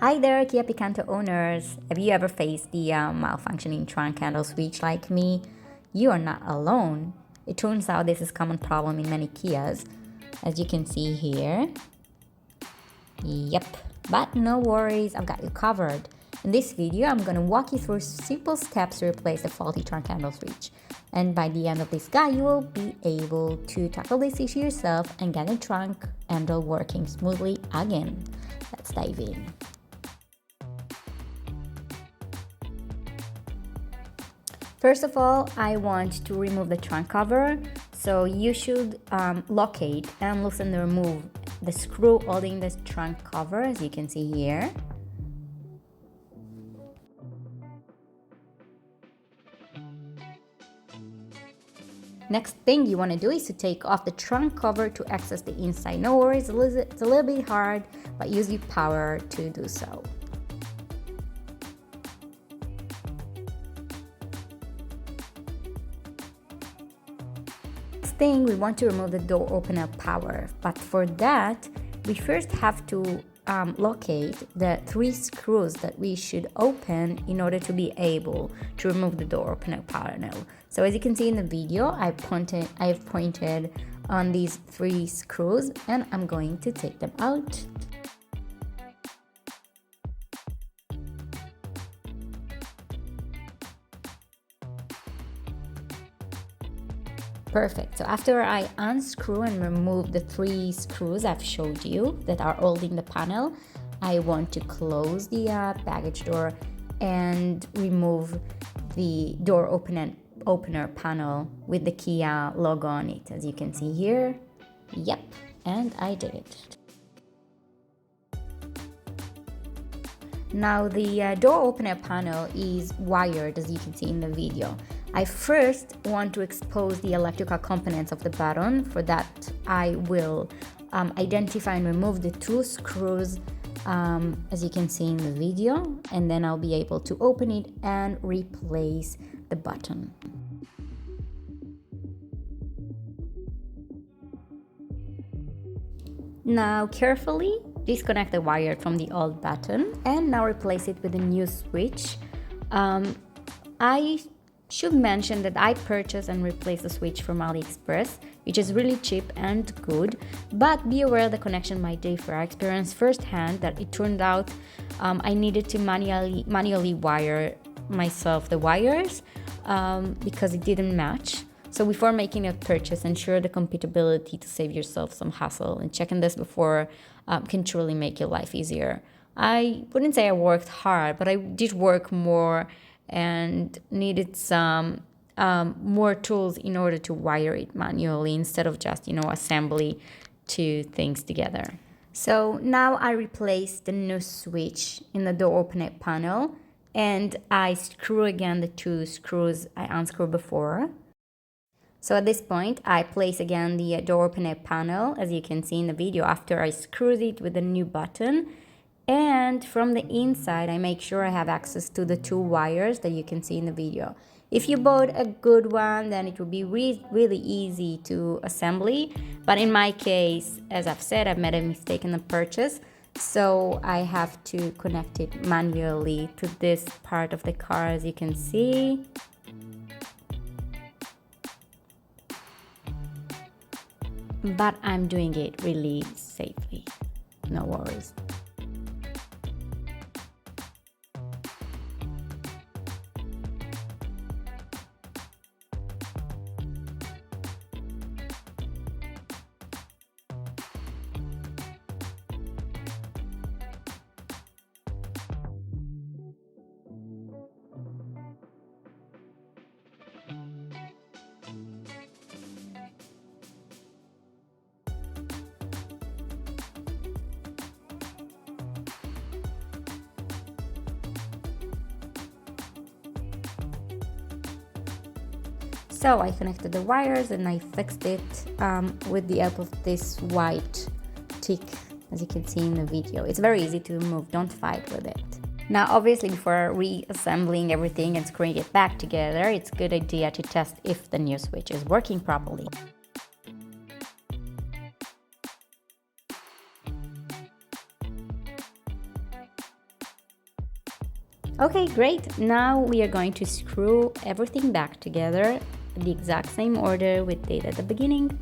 Hi there, Kia Picanto owners. Have you ever faced the malfunctioning trunk handle switch like me? You are not alone. It turns out this is a common problem in many Kias, as you can see here. Yep, but no worries, I've got you covered. In this video, I'm gonna walk you through simple steps to replace the faulty trunk handle switch. And by the end of this guide, you will be able to tackle this issue yourself and get the trunk handle working smoothly again. Let's dive in. First of all, I want to remove the trunk cover, so you should locate and loosen and remove the screw holding the trunk cover, as you can see here. Next thing you want to do is to take off the trunk cover to access the inside. No worries, it's a little bit hard, but use your power to do so. Thing we want to remove the door opener power, but for that we first have to locate the 3 screws that we should open in order to be able to remove the door opener panel. So as you can see in the video, I've pointed on these 3 screws and I'm going to take them out. Perfect. So after I unscrew and remove the 3 screws I've showed you that are holding the panel, I want to close the baggage door and remove the door opener panel with the Kia logo on it, as you can see here. Yep, and I did it. Now the door opener panel is wired, as you can see in the video. I first want to expose the electrical components of the button. For that, I will identify and remove the 2 screws, as you can see in the video, and then I'll be able to open it and replace the button. Now carefully disconnect the wire from the old button and now replace it with a new switch. I should mention that I purchased and replaced the switch from AliExpress, which is really cheap and good, but be aware the connection might differ. I experienced firsthand that it turned out I needed to manually wire myself the wires because it didn't match. So before making a purchase, ensure the compatibility to save yourself some hassle, and checking this before can truly make your life easier. I wouldn't say I worked hard, but I did work more and needed some more tools in order to wire it manually instead of just, assembly 2 things together. So now I replaced the new switch in the door opener panel and I screw again the 2 screws I unscrewed before. So at this point, I place again the door opener panel, as you can see in the video, after I screwed it with the new button. And from the inside, I make sure I have access to the 2 wires that you can see in the video. If you bought a good one, then it will be really easy to assembly. But in my case, as I've said, I've made a mistake in the purchase. So I have to connect it manually to this part of the car, as you can see. But I'm doing it really safely. No worries. So I connected the wires and I fixed it with the help of this white tick, as you can see in the video. It's very easy to remove, don't fight with it. Now obviously before reassembling everything and screwing it back together, it's a good idea to test if the new switch is working properly. Okay, great. Now we are going to screw everything back together, the exact same order with date at the beginning